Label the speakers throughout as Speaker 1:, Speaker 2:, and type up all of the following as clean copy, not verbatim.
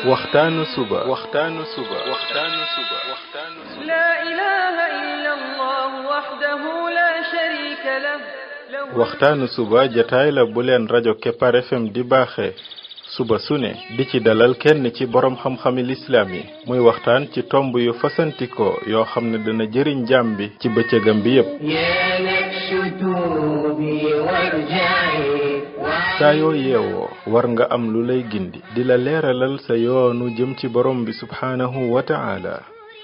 Speaker 1: waxtaanu suba
Speaker 2: لا إله إلا الله وحده لا شريك له
Speaker 1: waxtaanu suba jataay la bu leen rajo Kepar FM di baaxee suba su ne di ci dalal kenn ci borom xam-xami lislaam yi muy waxtaan ci tomb yu fasantikoo yoo xam ne dana jëriñ jaam bi ci bëccëgam bi yépp saa yoo yeewoo war nga am lu lay gindi di la leeralal sa yoonu jëm ci borom bi subhaanahu wa ta'ala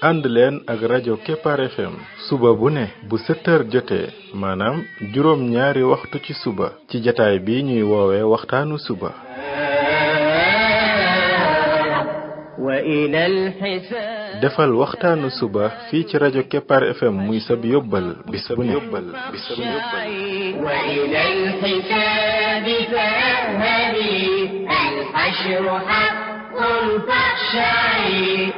Speaker 1: ànd leen ak rajo Kepar FM suba bu ne bu 7h jotee maanaam juróom ñaari waxtu ci suba ci jataay bi ñuy woowee waxtaanu suba defal waxtaanu suba fii ci rajo Kepar FM muy sab yóbbal bis bu ne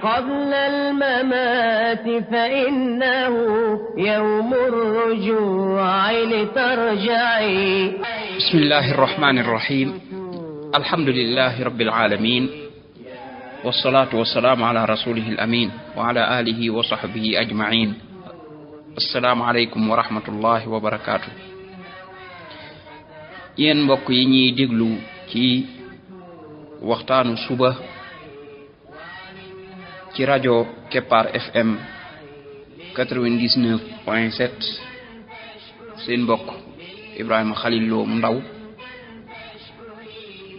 Speaker 2: قبل الممات فإنه يوم الرجوع لترجعي
Speaker 3: بسم الله الرحمن الرحيم الحمد لله رب العالمين والصلاة والسلام على رسوله الأمين وعلى آله وصحبه أجمعين السلام عليكم ورحمة الله وبركاته yéen mbokk yi ñuy déglu ci waxtaanu suba ci rajo Kepar FM 99.7 seen mbokk Ibrahima Khalil Lo Ndaw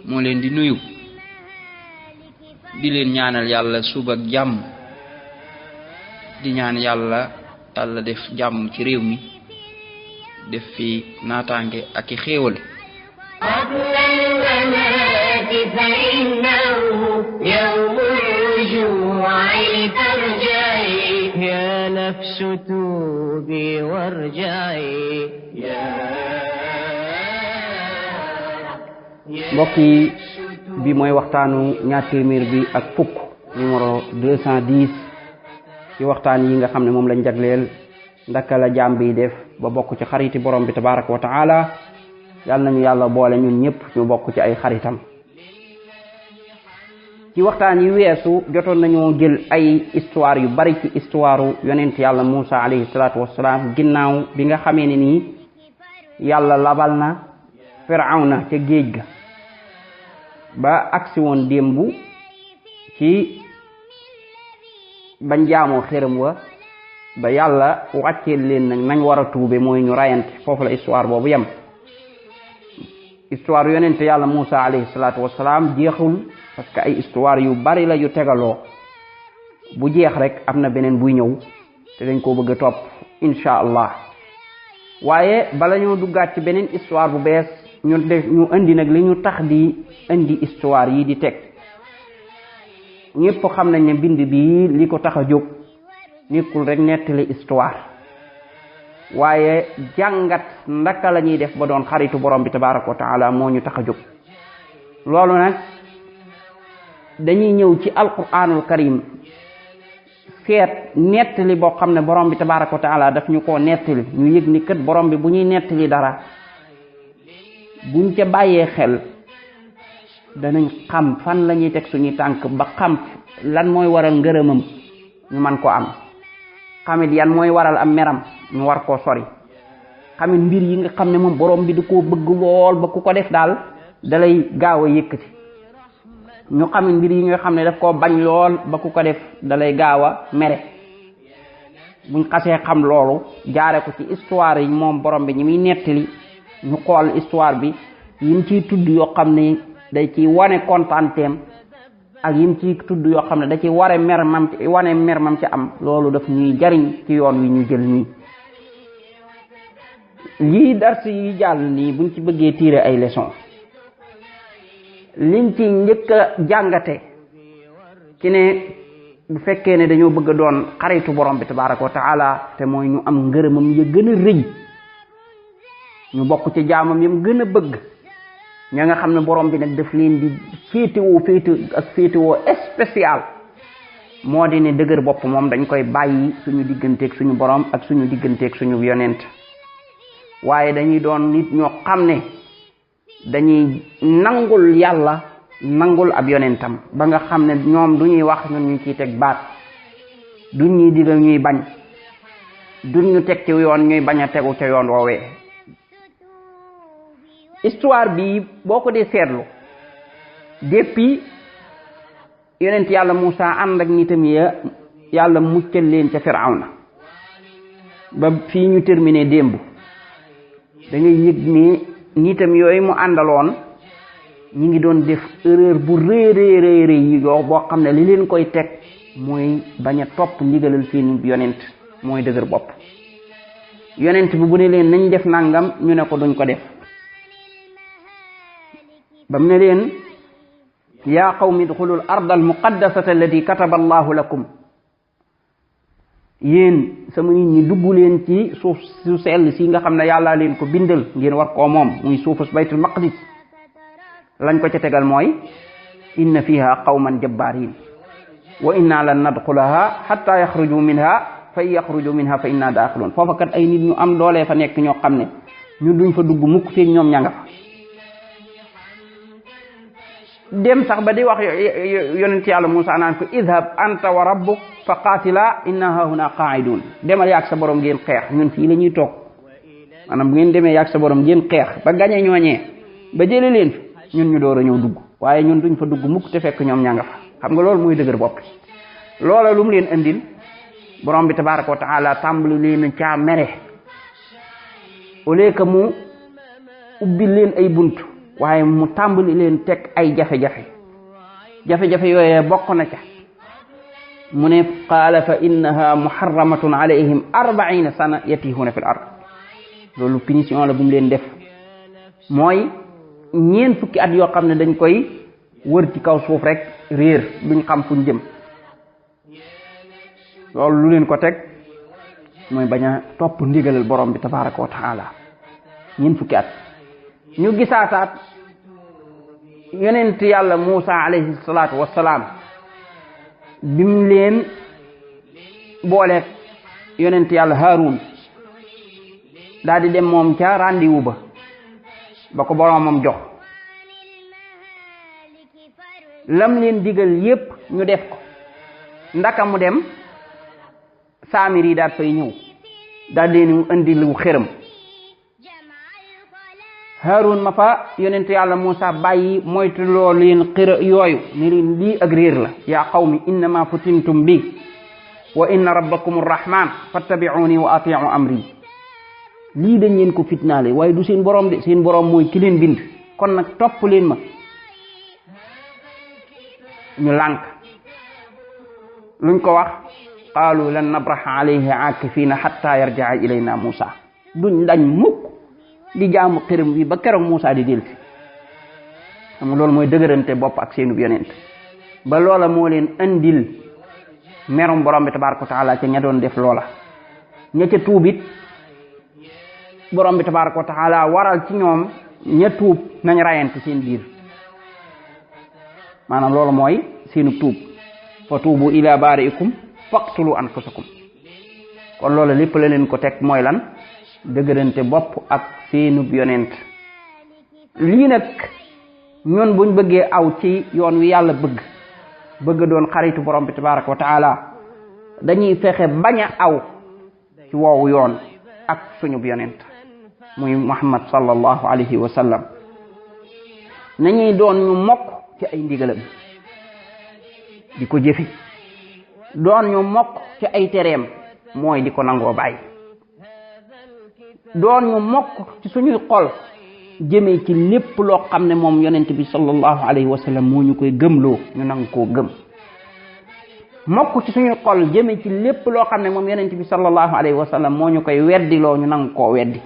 Speaker 3: moo leen di nuyu di leen ñaanal yàlla suba ak jàmm di ñaan yàlla def jàmm ci réew mi def fi naataange ak i xéewal
Speaker 2: فإنه يوم الرجوع لترجعي يا نفس توبي وارجعي
Speaker 4: mbokk yi bi mooy waxtaanu ñaar téeméer bi ak fukk numéro 210 ci waxtaan yi nga xam ne moom lañ jagleel ndaka la jaam bi def ba bokk ci xariti borom bi tabaraka wa taala yàlla nañu yàlla boole ñun ñëpp ñu bokk ci ay xaritam ci waxtaan yi weesu jotoon nañoo jël ay histoire yu bari ci histoire yonent yàlla Musa alayhi salaatu wassalaam ginnaaw bi nga xamee ne nii yàlla labal na Firawna ca géej ga ba agsi woon démb ci bañ jaamoo xërëm wa ba yàlla wàcceel leen nag nañ war a tuube mooy ñu rayante foofu la histoire boobu yem histoire yonent yàlla Musa alayhi salaatu wassalaam jeexul parce que ay histoire yu bari la yu tegaloo bu jeex rek am na beneen buy ñëw te dañ koo bëgg a topp insha allah waaye bala ñoo duggaat ci beneen histoire bu bees ñu indi nag li ñu tax di indi histoire yi di teg ñëpp xam nañ ne bind bi li ko tax a jóg nekkul rek nettali histoire waaye jàngat ndaka la ñuy def ba doon xaritu borom bi tabaraka wa taala moo ñu tax a jóg loolu nag dañuy ñëw ci alquranul karim seet nettali boo xam ne borom bi tabaraka wa taala daf ñu koo nettali ñu yëg ni kat borom bi bu ñuy nettali dara buñ ca bàyyee xel danañ xam fan la ñuy teg suñuy tànk ba xam lan mooy waral ngërëmam ñu man ko am xamit yan mooy waral am meram ñu war koo sori xamit mbir yi nga xam ne moom borom bi da koo bëgg lool ba ku ko def daal dalay gaaw a yëkkati ñu xamit mbir yi nga xam ne daf koo bañ lool ba ku ko def dalay gaaw a mere buñ xasee xam loolu jaare ko ci histoire yi moom borom bi ñi muy nettali ñu xool histoire bi yim ciy tudd yoo xam ne day ci wane kontaanteem ak yim ci tudd yoo xam ne da ci wane mer mam ci am loolu daf ñuy jariñ ci yoon wi ñu jël nii lii dars yi jàll nii buñ ci bëggee tirer ay leçons liñ ci njëkk a jàngate ci ne bu fekkee ne dañoo bëgg a doon xaritu borom bi tabaraka wa taala te mooy ñu am ngërëmam ya gën a rëy ñu bokk ci jaamam yam gën a bëgg ña nga xam ne borom bi nag daf leen di féetewoo spécial moo di ne dëgër bopp moom dañ koy bàyyi suñu digganteeg suñu borom ak suñu digganteeg suñu yonent waaye dañuy doon nit ñoo xam ne dañuy nangul yàlla nangul ab yonentam ba nga xam ne ñoom du ñuy wax ñun ñu ciy teg baat duñ ñuy digal ñuy bañ duñ ñu teg ci yoon ñuy bañ a tegu ca yoon woowee. histoire bi boo ko dee seetlu depuis yonent yàlla Muusa ànd ak nitam ya yàlla muccal leen ca Firawna ba fii ñu terminé démb da ngay yëg ni nitam yooyu mu àndaloon ñi ngi doon def erreur bu rëy yi yoo boo xam ne li leen koy teg mooy bañ a topp ndigalal seen yonent mooy dëgër bopp. yonent bi bu ne leen nañ def nangam ñu ne ko duñ ko def ba mu ne leen yaa qawmi idxulul arda al muqaddasata allati kataba allahu lakum yéen sama nit ñi dugg leen ci suuf su sell si nga xam ne yàlla leen ko bindal ngeen war koo moom muy suufus baytul maqdis. lañ ko ca tegal mooy inna fiha qawman jabbarin wa inna lan nadxulaha hatta yaxruju minha fa yaxruju minha fa inna daaxilun. foofa kat ay nit ñu am doole fa nekk ñoo xam ne ñu duñ fa dugg mukk feeg ñoom ña nga fa. dem sax ba di wax yonent yàlla Muusa naan ko idhab anta wa rabbuk fa qaatila inna hahuna qaaidun. demal yaag sa borom ngeen xeex ñun fii la ñuy toog maanaam bu ngeen demee yaag sa borom ngeen xeex ba gañe ñooñee ba jële leen fi ñun ñu door a ñëw dugg waaye ñun duñ fa dugg mukk te fekk ñoom ña nga fa. xam nga loolu mooy dëgër bopp. loola lu mu leen andil borom bi tabaraka wa taala tàmbali leen caa mere au lieu que mu ubbi leen ay bunt waaye mu tàmbali leen teg ay jafe-jafe yooyee bokk na ca mu ne qaala fa innaha muharramatun alayhim 40 sana yatihuna fil ard. loolu punition la bu mu leen def mooy ñeen fukki at yoo xam ne dañ koy wër ci kaw suuf rek réer duñ xam fuñ jëm. loolu lu leen ko teg mooy bañ a topp ndigalal borom bi tabaraka wa taala ñeen fukki at. ñu gisaataat yonent yàlla Muusa alayhi salaatu wassalaam bim leen booleeg yonent yàlla Haarun daal di dem moom ca rendez-vous ba ko boromam jox lam leen digal yépp ñu def ko ndaka mu dem Saamiri daal fay ñëw daal leen indi lu xërëm. Haarun ma fa yonent yàlla Muusa bàyyi moytu loo leen xira yooyu ni leen lii ak réer la. yaa qawmi innama futintum bi wa inna rabbakum arrahman fattabi'uni wa ati'u amri. lii dañ leen ko fitnaale waaye du seen borom de seen borom mooy ki leen bind kon nag topp leen ma. ñu lànk luñ ko wax qaalu lan nabraha alayhi aakifina hatta yarja'a ilayna Muusa. duñ dañ mukk di jaamu xërëm bi ba keroog Muusa di delsi. xam loolu mooy dëgërante bopp ak seenub yonent ba loola moo leen andil merum borom bi tabaraka wa taala ca ña doon def loola. ña ca tuubit borom bi tabaraka wa taala waral ci ñoom ña tuub nañ rayante seen biir maanaam loolu mooy seenu tuub fa tuubu ila baari'ikum faqtulu anfusakum. kon loolu lépp la leen ko teg mooy lan dëgërante bopp ak seenub yonent. lii nag ñun buñ bëggee aw ci yoon wi yàlla bëgg doon xaritu borom bi tabaraka wa taala dañuy fexe bañ a aw ci woowu yoon ak suñub yonent muy Muhammad sallallahu alayhi wa sallam. nañuy doon ñu mokk ci ay ndigalam di ko jëfe doon ñu mokk ci ay tereem mooy di ko nangoo bàyyi doon ñu mokk ci suñuy xol jëmee ci lépp loo xam ne moom yonent bi sallallahu alayhi wa sallam moo ñu koy gëmloo ñu nangu koo gëm. mokk ci suñuy xol jëmee ci lépp loo xam ne moom yonent bi sallallahu alayhi wa sallam moo ñu koy weddiloo ñu nangu koo weddi.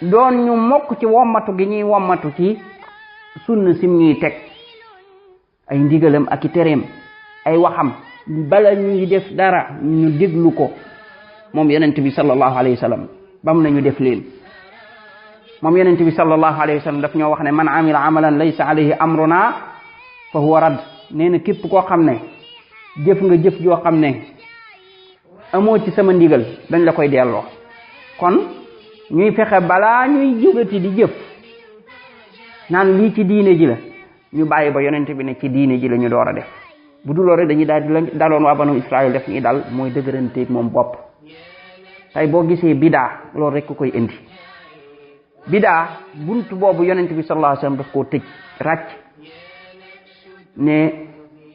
Speaker 4: doon ñu mokk ci wommatu gi ñuy wommatu ci sunna sim ñuy teg ay ndigalam ak i tereem ay waxam bala ñuy def dara ñu déglu ko moom yonent bi sallallahu alayhi wa sallam bam nañu def leen. moom yonent bi sallallahu alayhi wa sallam daf ñoo wax ne man amila amalan laysa alayhi amruna fa huwa rad. nee na képp koo xam ne jëf nga jëf joo xam ne amoo ci sama ndigal dañ la koy delloo. kon ñuy fexe balaa ñuy jógati di jëf naan lii ci diine ji la ñu bàyyi ba yonent bi ne ci diine ji la ñu door a def bu dul loolu rek dañuy daal di daloon waa banu Israël def ñi dal mooy dëgëranteeg moom bopp tey boo gisee bidaa loolu rek ku koy indi bidaa buntu boobu yonent bi sallallahu alayhi wasallam daf koo tëj ràcc ne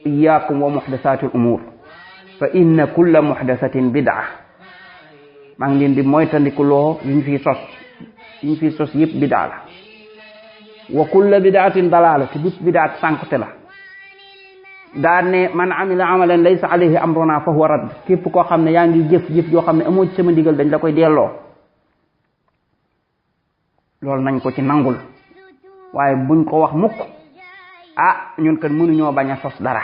Speaker 4: iyyakum wa muhdathatil umur fa inna kulla muhdathatin bid'a maa ngi leen di moytandikuloo yuñ fi sos yëpp bidaa la wa kulla bid'atin dalaala te bépp bidaa sànkute la daan ne man amila amalan laysa alayhi amruna fa huwa radd képp koo xam ne yaa ngi jëf yoo xam ne amoo ci sama ndigal dañ la koy delloo loolu nañ ko ci nangul waaye buñ ko wax mukk ñun kat mënuñoo bañ a sos dara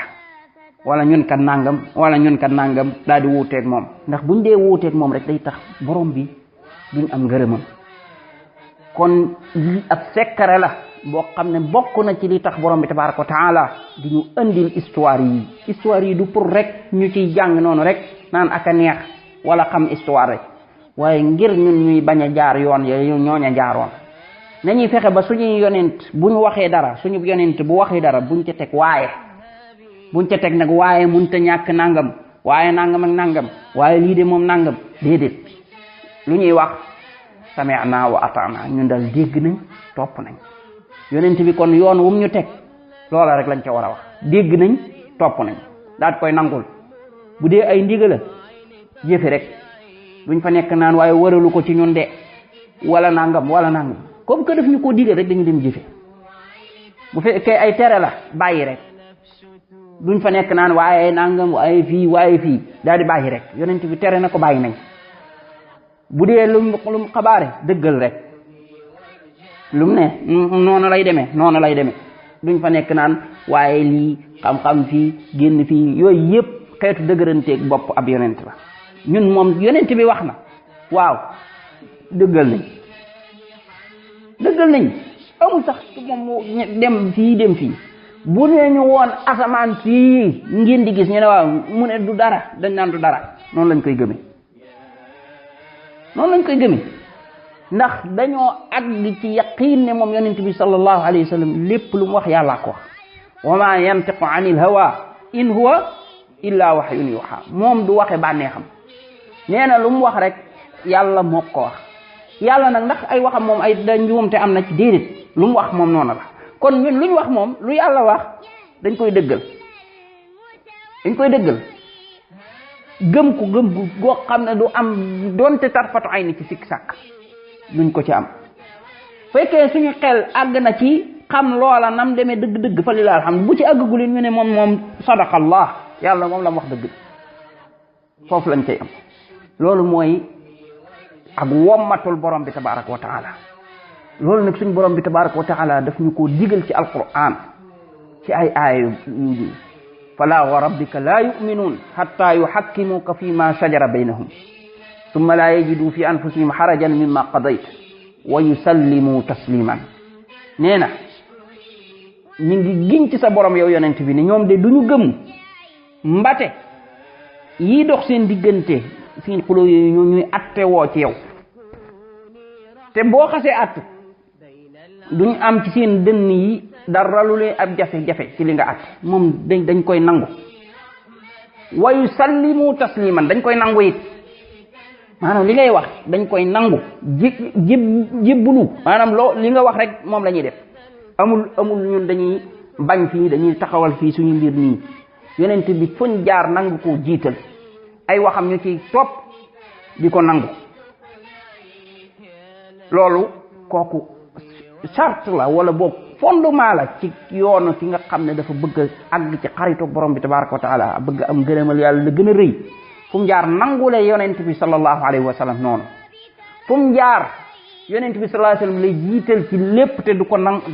Speaker 4: wala ñun kat nangam daal di wuuteeg moom ndax buñ dee wuuteeg moom rek day tax borom bi duñ am ngërëmam kon lii ab sekkare la boo xam ne bokk na ci li tax borom bi tabaraka wa taala di ñu andil histoire yi du pour rek ñu ciy jàng noonu rek naan ak a neex wala xam histoire rek waaye ngir ñun ñuy bañ a jaar yoon yooyu ñooña jaaroon nañuy fexe ba suñuy yonent bu ñu waxee dara suñu yonent bu waxee dara buñ ca teg nag waaye mënut a ñàkk nangam waaye nangam ak nangam waaye lii de moom nangam déedéet lu ñuy wax sami'na wa ata'na ñun dal dégg nañ topp nañ yonent bi kon yoon wum ñu teg loola rek lañ ca war a wax dégg nañ topp nañ daal koy nangul bu dee ay ndigala jëfe rek duñ fa nekk naan waaye waralu ko ci ñun de wala nangam comme que daf ñu koo digal rek dañu dem jëfe bu fekkee ay tere la bàyyi rek duñ fa nekk naan waaye nangam waaye fii daal di bàyyi rek yonent bi tere na ko bàyyi nañ bu dee lum xabaare dëggal rek lum ne noonu lay demee duñ fa nekk naan waaye lii xam-xam fii génn fii yooyu yëpp xeetu dëgëranteeg bopp ab yonent la ñun moom yonent bi wax na waaw dëggal nañ amul sax moom dem fii bu ne ñu woon asamaan fii ngeen di gis ñu ne waaw mu ne du dara dañ naan du dara noonu lañ koy gëmee ndax dañoo àgg ci yaqiin ne moom yonent bi sallallahu alayhi wa sallam lépp lu mu wax yàllaa ko wax wa ma yantiqu anil hawa in huwa illa wahyun yuha moom du waxe bànneexam nee na lu mu wax rek yàlla moo ko wax yàlla nag ndax ay waxam moom ay da njuumte am na ci déedéet lu mu wax moom noonu la kon ñun lu ñu wax moom lu yàlla wax dañ koy dëggal gëm gu goo xam ne du am donte tarfatu ay ni ci sikk sàkk duñ ko ci am fekkee suñu xel àgg na ci xam loola nam demee dëgg-dëgg fa lilaal xam bu ci àggagul ñu ne moom sadaqallah yàlla moom la mu wax dëgg foofu lañ cay am loolu mooy ak wommatul borom bi tabaraka wa taala loolu nag suñu borom bi tabaraka wa taala daf ñu koo digal ci alquran ci ay aaya yu fala wa rabbika la yu'minun hatta yuhakkimuka fi ma shajara baynahum thumma la yajidu fi anfusihim harajan mimma qadayt wa yusallimu tasliman nee na ñu ngi giñ ci sa borom yow yonent bi ne ñoom de duñu gëm mbate yi dox seen diggante seen xuloo yooyu ñuy atte woo ci yow te boo xasee att duñ am ci seen dënn yi dara lu leen ab jafe-jafe ci li nga att moom dañ koy nangu wa yusallimu tasliman dañ koy nangu it maanaam li ngay wax dañ koy nangu jébbulu maanaam li nga wax rek moom la ñuy def amul ñun dañuy bañ fii dañuy taxawal fii suñu mbir nii yonent bi fuñ jaar nangu ko jiital ay waxam ñu ci topp di ko nangu loolu kooku charte la wala boobu fondement la ci yoonu ki nga xam ne dafa bëgg a àgg ci xaritu borom bi tabaraka wa taala bëgg am gërëmal yàlla la gën a rëy fu mu jaar nangule yonent bi sallallahu alayhi wa sallam noonu fu mu jaar yonent bi sallallahu alayhi wa sallam lay jiital ci lépp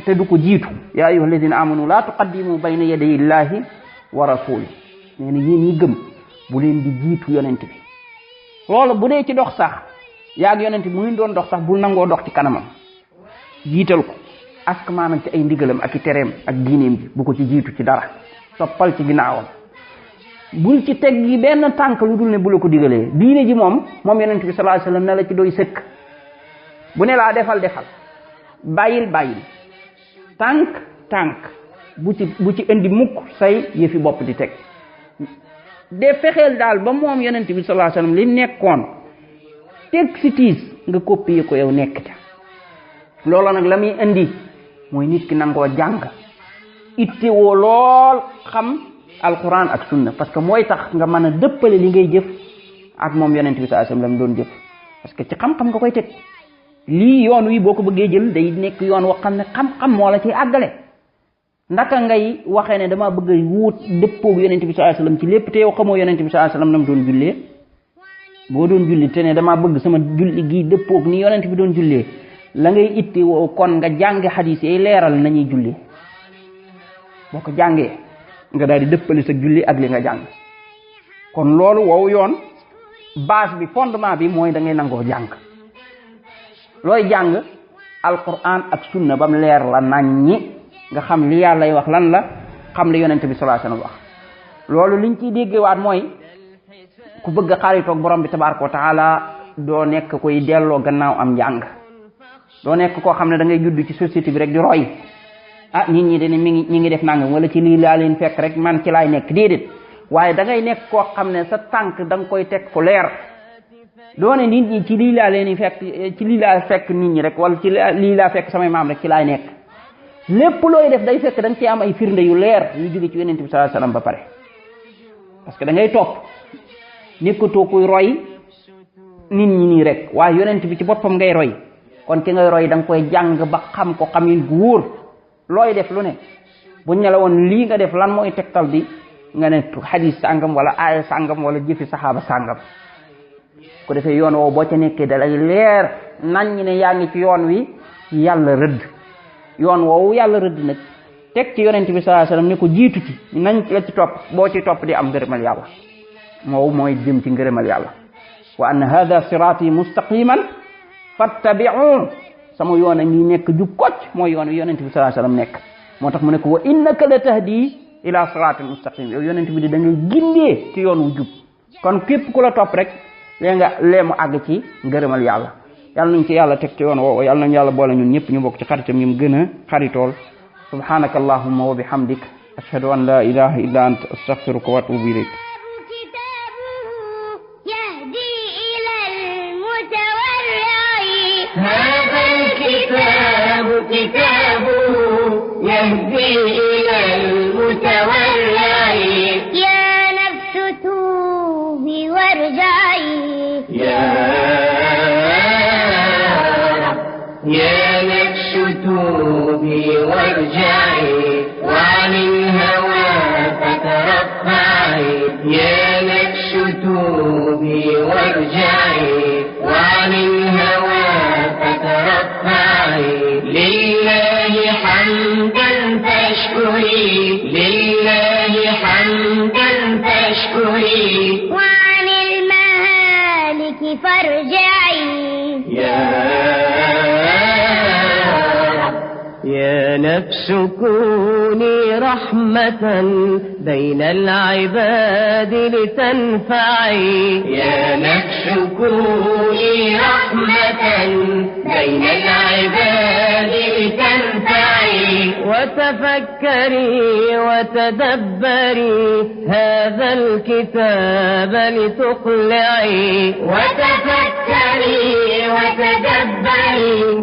Speaker 4: te du ko jiitu yaa ayyuha alladina amanu la tuqaddimu bayna yaday illahi wa rasuli nee na yéen ñi gëm bu leen di jiitu yonent bi loolu bu dee ci dox sax yaag yonent bi mu ngi doon dox sax bul nangoo dox ci kanamam jiital ko ask maanaam ci ay ndigalam ak i tereem ak diineem ji bu ko ci jiitu ci dara toppal ci ginnaawam bul ci teg gi benn tànk lu dul ne bu la ko digalee diine ji moom yonent bi sallallahu alayhi wasallam ne la ci doy sëkk bu ne laa defal bàyyil tànk bu ci indi mukk say yëfi bopp di teg de fexeel daal ba moom yonent bi sallallahu alayhi wasallam li nekkoon teg si tiis nga copier ko yow nekk ca loolu nag la muy indi mooy nit ki nangoo jàng ittewoo lool xam alquran ak sunna parce que mooy tax nga mën a dëppale li ngay jëf ak moom yonent bi sallallahu alayhi wasallam la mu doon jëf parce que ci xam-xam nga koy teg lii yoon wi boo ko bëggee jël day nekk yoon woo xam ne xam-xam moo la ciy àggale ndaka ngay waxee ne dama bëgg a wuut dëppoog yonent bi sallallahu alayhi wasallam ci lépp te yow xamoo yonent bi sallallahu alayhi wasallam na mu doon jullee boo doon julli te ne dama bëgg sama julli gii dëppoog ni yonent bi doon jullee la ngay itti woo kon nga jàng xadiis yi leeral nañuy julli boo ko jàngee nga daal di dëppale sa julli ak li nga jàng kon loolu wow yoon base bi fondement bi mooy da ngay nangoo jàng looy jàng alquran ak sunna bam leer la naññi nga xam li yàlla wax lan la xam li yonent bi sallallahu alayhi wasallam wax loolu liñ ciy déggewaat mooy ku bëgg a xaritoog borom bi tabaraka wa taala doo nekk koy delloo gannaaw am njàng doo nekk koo xam ne da ngay judd ci société bi rek di roy nit ñi dañu ñi ngi def nangam wala ci lii laa leen fekk rek man ci laay nekk déedéet waaye da ngay nekk koo xam ne sa tànk da nga koy teg fu leer doone nit ñi ci lii laa leen fekk ci lii laa fekk nit ñi rek wala ci lii laa fekk samay maam rek ci laay nekk lépp looy def day fekk da nga ci am ay firnde yu leer yu jóge ci yonent bi sallallahu alayhi wasallam ba pare parce que da ngay topp nekkatoo koy roy nit ñi nii rek waaye yonent bi ci boppam ngay roy kon ki ngay roy da nga koy jàng ba xam ko xamin gu wóor looy def lu ne buñ ne la woon lii nga def lan mooy tegtal bi nga ne hadis sàngam wala aaya sàngam wala jëfi saxaaba sàngam ko defee yoon woowu boo ca nekkee da lay leer nañ ñi ne yaa ngi ci yoon wi yàlla rëdd yoon woowu yàlla rëdd nag teg ci yonent bi sallallahu alayhi wasallam ne ko jiitu ci nañ la ci topp boo ci topp di am ngërëmal yàlla moowu mooy jëm ci ngërëmal yàlla wa anna hadha sirati mustaqiman fattabi'u sama yoon a ngi nekk jub kocc mooy yoon wi yonent bi sallallahu alayhi wasallam nekk moo tax mu ne ko wa innaka la tahdi ila siratin mustaqim yow yonent bi di da ngay gindee ci yoon wu jub kon képp ku la topp rek lee mu àgg ci ngërëmal yàlla yàlla nañ ci yàlla teg ci yoon woowu yàlla nañ yàlla boole ñun ñëpp ñu bokk ci xaritam ñu gën a xaritool subhanaka allahumma wa bihamdik ashhadu an la ilaha illa anta astaghfiruka wa atubu ilayk
Speaker 5: هذا الكتاب كتابه يهدي إلى المتورع يا نفس توبي وارجعي يا نفس توبي وارجعي وعن الهوى فترفعي يا نفس توبي وارجعي وعن الهوى فترفعي لله حمدا فاشكري لله حمدا فاشكري وعن المهالك فارجعي يا نفس كوني رحمة بين العباد لتنفعي يا نفس كوني رحمة بين العباد لتنفعي وتفكري وتدبري هذا الكتاب لتقلعي وتفكري وتدبري